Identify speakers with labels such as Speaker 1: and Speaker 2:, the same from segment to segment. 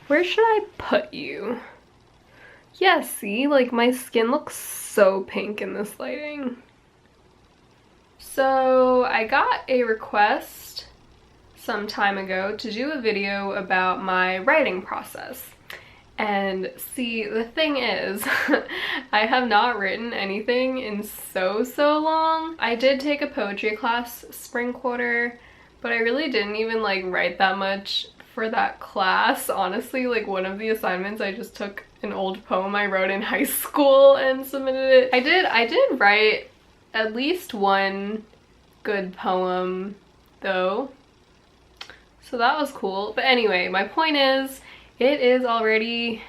Speaker 1: Where should I put you? Yeah, see, like my skin looks so pink in this lighting. So I got a request some time ago to do a video about my writing process. And see, the thing is, I have not written anything in so long. I did take a poetry class spring quarter, but I really didn't even like write that much for that class. Honestly, like one of the assignments, I just took an old poem I wrote in high school and submitted it. I did write at least one good poem though, so that was cool. But anyway, my point is, it is already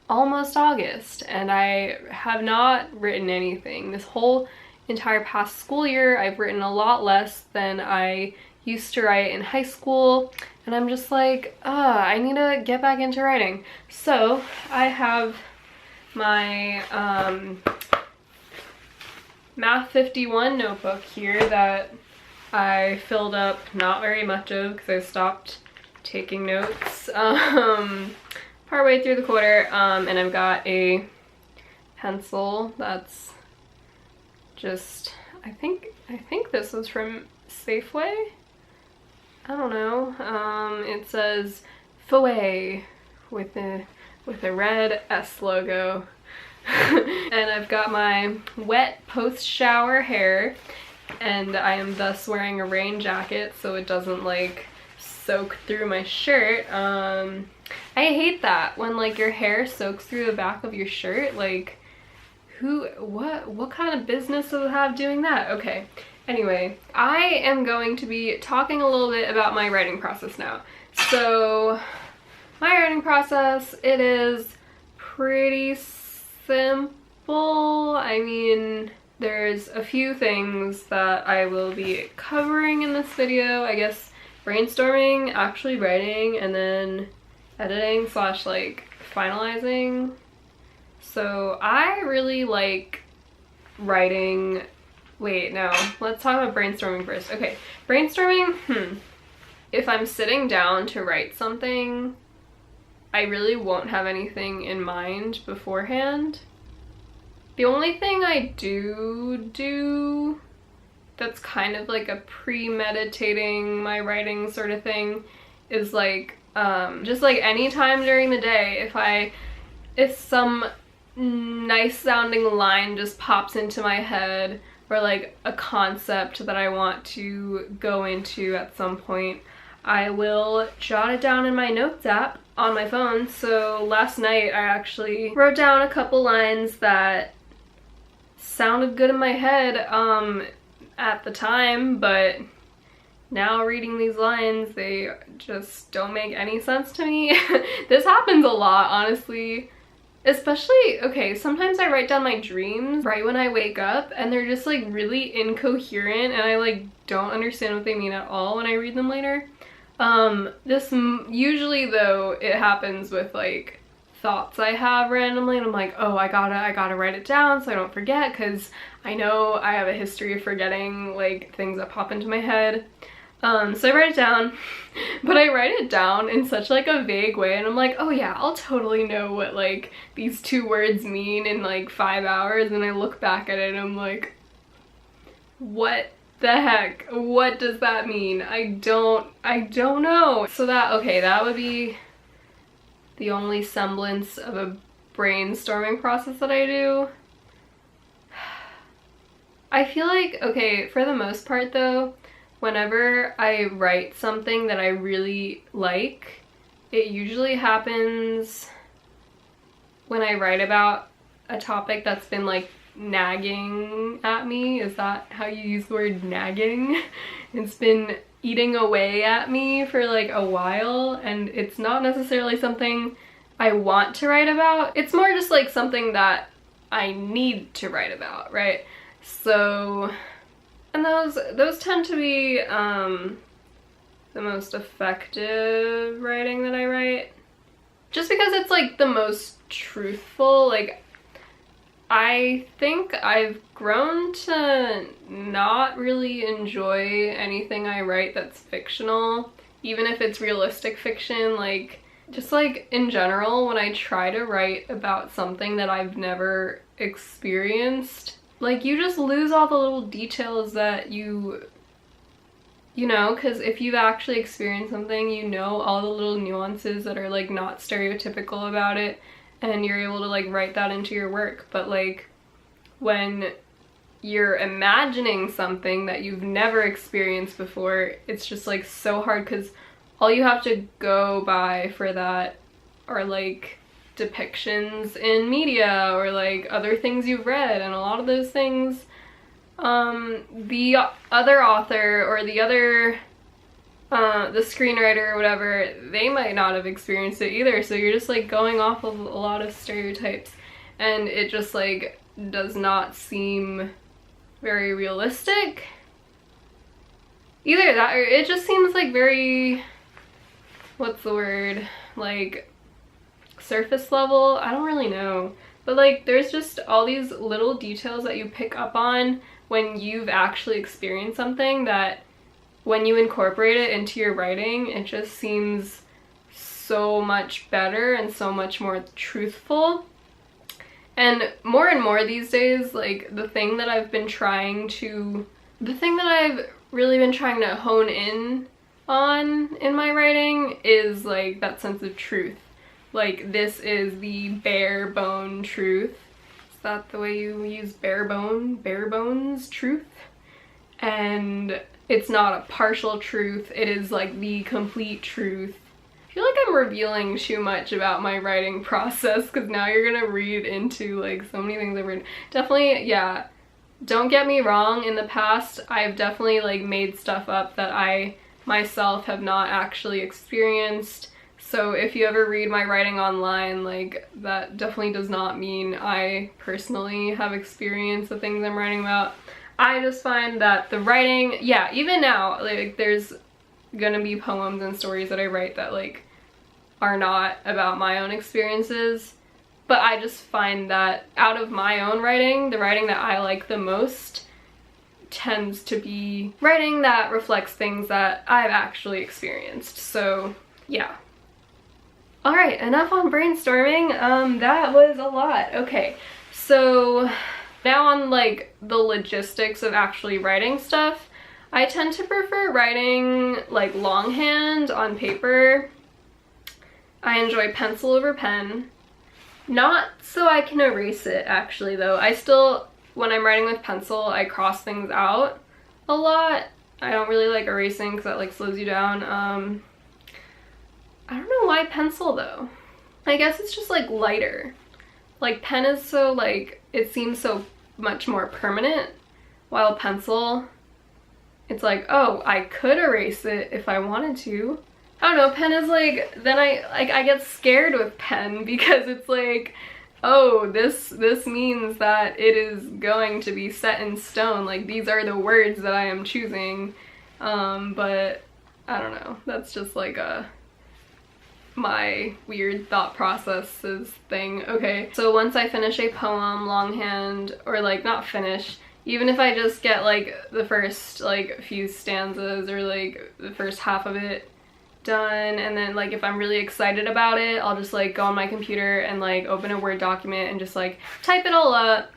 Speaker 1: almost August and I have not written anything. This whole entire past school year, I've written a lot less than I used to write in high school, and I'm just like, I need to get back into writing. So I have my Math 51 notebook here that I filled up not very much of because I stopped taking notes partway through the quarter, and I've got a pencil that's just, I think this was from Safeway. I don't know. It says Faway with a red S logo. And I've got my wet post-shower hair, and I am thus wearing a rain jacket so it doesn't like soak through my shirt. I hate that when like your hair soaks through the back of your shirt. Like what kind of business does it have doing that? Okay, anyway, I am going to be talking a little bit about my writing process now. So my writing process, it is pretty simple. I mean, there's a few things that I will be covering in this video. I guess brainstorming, actually writing, and then editing slash like finalizing. So I really like writing. Wait, no, let's talk about brainstorming first. Okay, brainstorming, if I'm sitting down to write something, I really won't have anything in mind beforehand. The only thing I do that's kind of like a premeditating my writing sort of thing is like just like any time during the day, if some nice sounding line just pops into my head, or like a concept that I want to go into at some point, I will jot it down in my notes app on my phone. So last night I actually wrote down a couple lines that sounded good in my head at the time, but now reading these lines, they just don't make any sense to me. This happens a lot, honestly. Especially, okay, sometimes I write down my dreams right when I wake up and they're just like really incoherent and I like don't understand what they mean at all when I read them later. This usually though, it happens with like thoughts I have randomly, and I'm like, oh, I gotta write it down so I don't forget, because I know I have a history of forgetting like things that pop into my head. So I write it down, but I write it down in such like a vague way, and I'm like, oh yeah, I'll totally know what like these two words mean in like 5 hours, and I look back at it and I'm like, what the heck? What does that mean? I don't know. So that would be the only semblance of a brainstorming process that I do. I feel like, okay, for the most part though, whenever I write something that I really like, it usually happens when I write about a topic that's been like nagging at me. Is that how you use the word nagging? It's been eating away at me for like a while, and it's not necessarily something I want to write about. It's more just like something that I need to write about, right? So, and those tend to be the most effective writing that I write, just because it's like the most truthful. Like, I think I've grown to not really enjoy anything I write that's fictional, even if it's realistic fiction. Like, just like in general, when I try to write about something that I've never experienced, like you just lose all the little details that you know, because if you've actually experienced something, you know all the little nuances that are like not stereotypical about it, and you're able to like write that into your work. But like when you're imagining something that you've never experienced before, it's just like so hard, because all you have to go by for that are like depictions in media or like other things you've read, and a lot of those things the other author or the other the screenwriter or whatever, they might not have experienced it either, so you're just like going off of a lot of stereotypes, and it just like does not seem very realistic. Either that, or it just seems like very, what's the word, like surface level? I don't really know. But like there's just all these little details that you pick up on when you've actually experienced something, that when you incorporate it into your writing, it just seems so much better and so much more truthful. And more these days, like the thing that I've really been trying to hone in on in my writing is like that sense of truth. Like this is the bare bone truth. Is that the way you use bare bones truth? And it's not a partial truth, it is like the complete truth. I feel like I'm revealing too much about my writing process, because now you're gonna read into like so many things I've written. Definitely, yeah, don't get me wrong, in the past I've definitely like made stuff up that I myself have not actually experienced. So if you ever read my writing online, like that definitely does not mean I personally have experienced the things I'm writing about. I just find that the writing, yeah, even now, like there's gonna be poems and stories that I write that like are not about my own experiences, but I just find that out of my own writing, the writing that I like the most tends to be writing that reflects things that I've actually experienced. So yeah. Alright, enough on brainstorming. That was a lot. Okay, so now on like the logistics of actually writing stuff, I tend to prefer writing like longhand on paper. I enjoy pencil over pen. Not so I can erase it actually though. I still, when I'm writing with pencil, I cross things out a lot. I don't really like erasing because that like slows you down. I don't know why pencil though. I guess it's just like lighter. Like pen is so like, it seems so much more permanent, while pencil, it's like, oh, I could erase it if I wanted to. I don't know, pen is like, then I get scared with pen because it's like, oh, this means that it is going to be set in stone. Like these are the words that I am choosing. But I don't know, that's just like my weird thought processes thing. Okay, so once I finish a poem longhand, or like not finish, even if I just get like the first like few stanzas or like the first half of it done, and then like if I'm really excited about it, I'll just like go on my computer and like open a Word document and just like type it all up.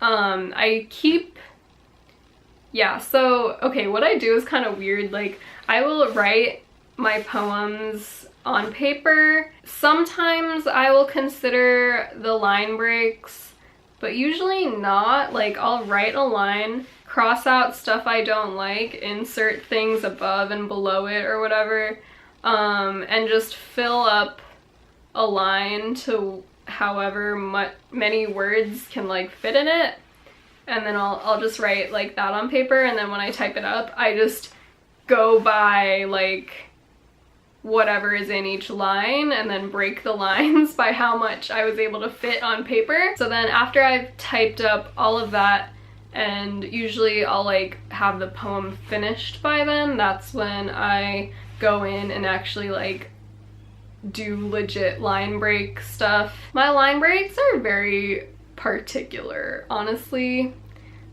Speaker 1: So okay, what I do is kind of weird. Like I will write my poems on paper. Sometimes I will consider the line breaks, but usually not. Like I'll write a line, cross out stuff I don't like, insert things above and below it or whatever, and just fill up a line to however many words can like fit in it, and then I'll just write like that on paper, and then when I type it up, I just go by like whatever is in each line and then break the lines by how much I was able to fit on paper. So then after I've typed up all of that, and usually I'll like have the poem finished by then, that's when I go in and actually like do legit line break stuff. My line breaks are very particular, honestly.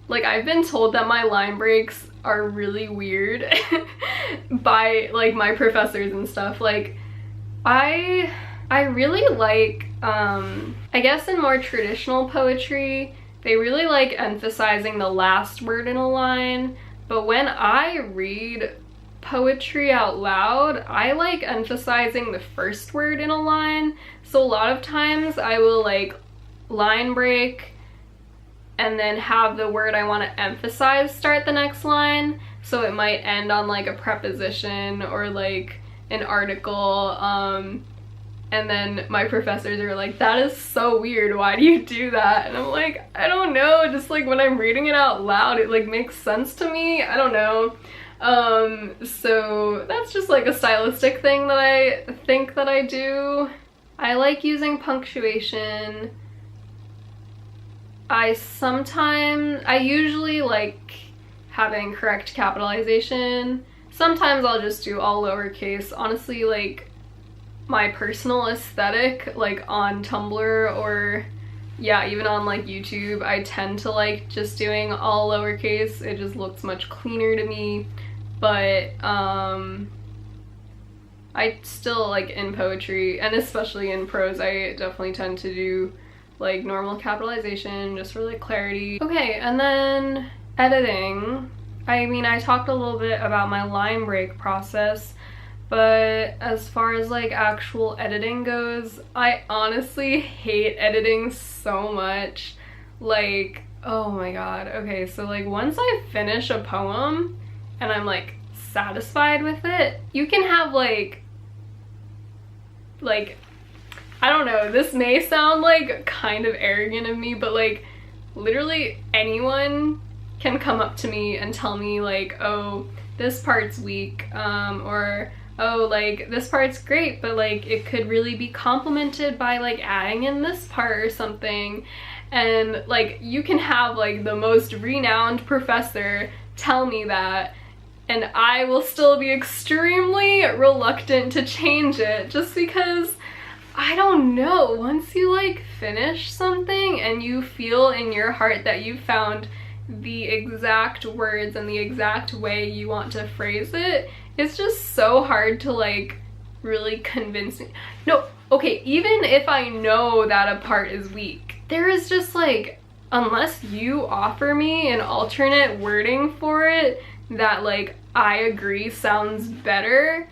Speaker 1: Like I've been told that my line breaks are really weird by like my professors and stuff. Like I I really like, I guess in more traditional poetry, they really like emphasizing the last word in a line, but when I read poetry out loud, I like emphasizing the first word in a line. So a lot of times I will like line break and then have the word I want to emphasize start the next line. So it might end on like a preposition or like an article. And then my professors are like, that is so weird, why do you do that? And I'm like, I don't know, just like when I'm reading it out loud, it like makes sense to me. I don't know. So that's just like a stylistic thing that I think that I do. I like using punctuation. I usually like having correct capitalization. Sometimes I'll just do all lowercase. Honestly, like my personal aesthetic, like on Tumblr or yeah, even on like YouTube, I tend to like just doing all lowercase. It just looks much cleaner to me. But I still like in poetry, and especially in prose, I definitely tend to do like normal capitalization just for like clarity. Okay, and then editing. I mean, I talked a little bit about my line break process, but as far as like actual editing goes, I honestly hate editing so much. Like, oh my god. Okay, so like once I finish a poem and I'm like satisfied with it, you can have like I don't know, this may sound like kind of arrogant of me, but like literally anyone can come up to me and tell me like, oh, this part's weak, or oh, like this part's great, but like it could really be complemented by like adding in this part or something. And like you can have like the most renowned professor tell me that, and I will still be extremely reluctant to change it just because I don't know, once you like finish something and you feel in your heart that you found the exact words and the exact way you want to phrase it, it's just so hard to like really convince me. No, okay, even if I know that a part is weak, there is just like, unless you offer me an alternate wording for it that like I agree sounds better,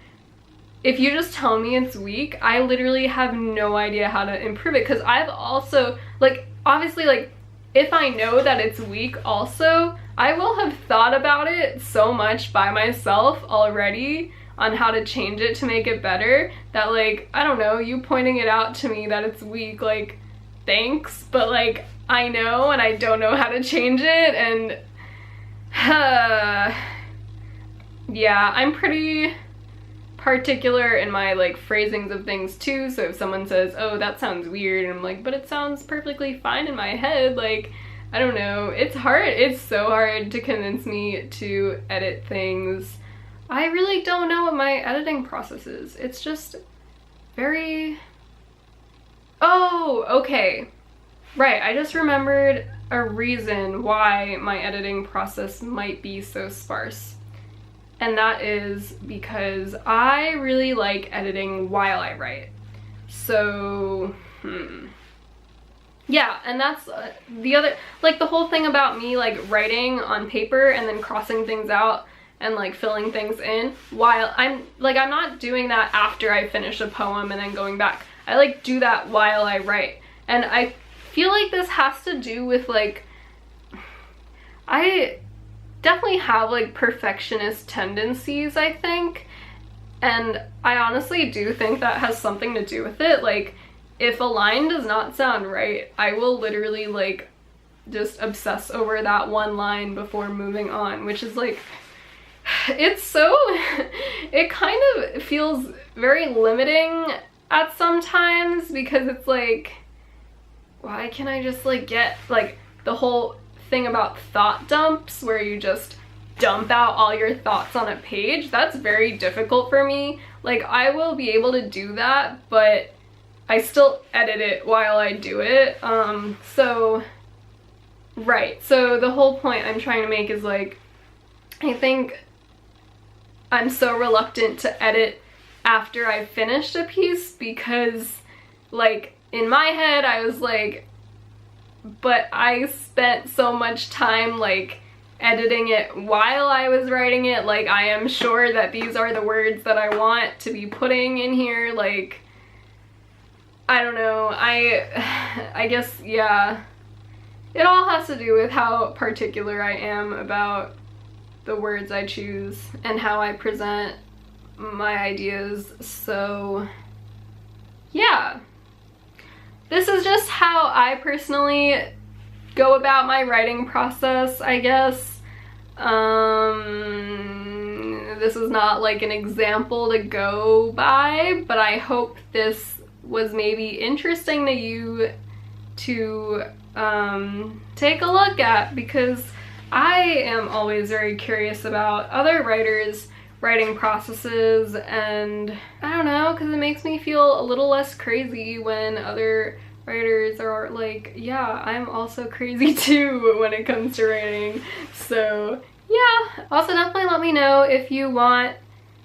Speaker 1: if you just tell me it's weak, I literally have no idea how to improve it. Because I've also, like, obviously, like, if I know that it's weak also, I will have thought about it so much by myself already on how to change it to make it better that, like, I don't know, you pointing it out to me that it's weak, like, thanks, but, like, I know and I don't know how to change it, and yeah, I'm pretty particular in my like phrasings of things too. So if someone says, oh, that sounds weird, and I'm like, but it sounds perfectly fine in my head, like, I don't know, it's hard. It's so hard to convince me to edit things. I really don't know what my editing process is. It's just very... Oh, okay. Right, I just remembered a reason why my editing process might be so sparse. And that is because I really like editing while I write. So, yeah, and that's the other, like the whole thing about me like writing on paper and then crossing things out and like filling things in while I'm not doing that after I finish a poem and then going back. I like do that while I write. And I feel like this has to do with like, I definitely have like perfectionist tendencies, I think, and I honestly do think that has something to do with it. Like, if a line does not sound right, I will literally like just obsess over that one line before moving on, which is like, it's so it kind of feels very limiting at some times, because it's like, why can't I just like get like the whole thing about thought dumps where you just dump out all your thoughts on a page? That's very difficult for me. Like, I will be able to do that, but I still edit it while I do it. Right, so the whole point I'm trying to make is like, I think I'm so reluctant to edit after I've finished a piece because like in my head I was like, but I spent so much time like editing it while I was writing it, like I am sure that these are the words that I want to be putting in here. Like, I don't know, I guess, yeah, it all has to do with how particular I am about the words I choose and how I present my ideas. So yeah, this is just how I personally go about my writing process, I guess. This is not like an example to go by, but I hope this was maybe interesting to you to take a look at, because I am always very curious about other writers' writing processes, and I don't know, because it makes me feel a little less crazy when other writers are like, yeah, I'm also crazy too when it comes to writing. So yeah, also definitely let me know if you want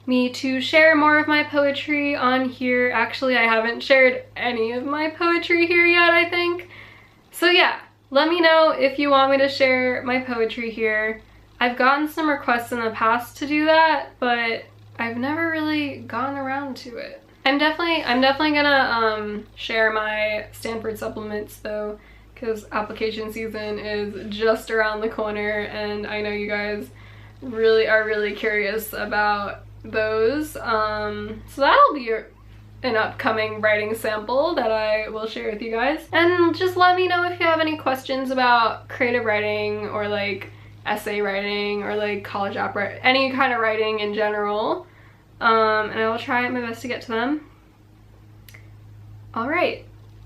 Speaker 1: me to share more of my poetry on here. Actually, I haven't shared any of my poetry here yet, I think. So yeah, let me know if you want me to share my poetry here. I've gotten some requests in the past to do that, but I've never really gotten around to it. I'm definitely gonna share my Stanford supplements though, because application season is just around the corner, and I know you guys are really curious about those. So that'll be an upcoming writing sample that I will share with you guys. And just let me know if you have any questions about creative writing, or like essay writing, or like college opera, any kind of writing in general. And I will try my best to get to them. Alright,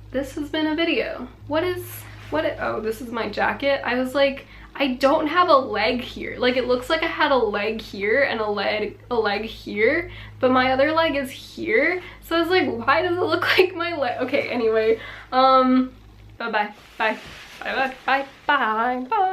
Speaker 1: this has been a video. Oh, this is my jacket. I was like, I don't have a leg here. Like, it looks like I had a leg here and a leg here, but my other leg is here. So I was like, why does it look like my leg? Okay, anyway, bye-bye, bye, bye, bye, bye, bye, bye.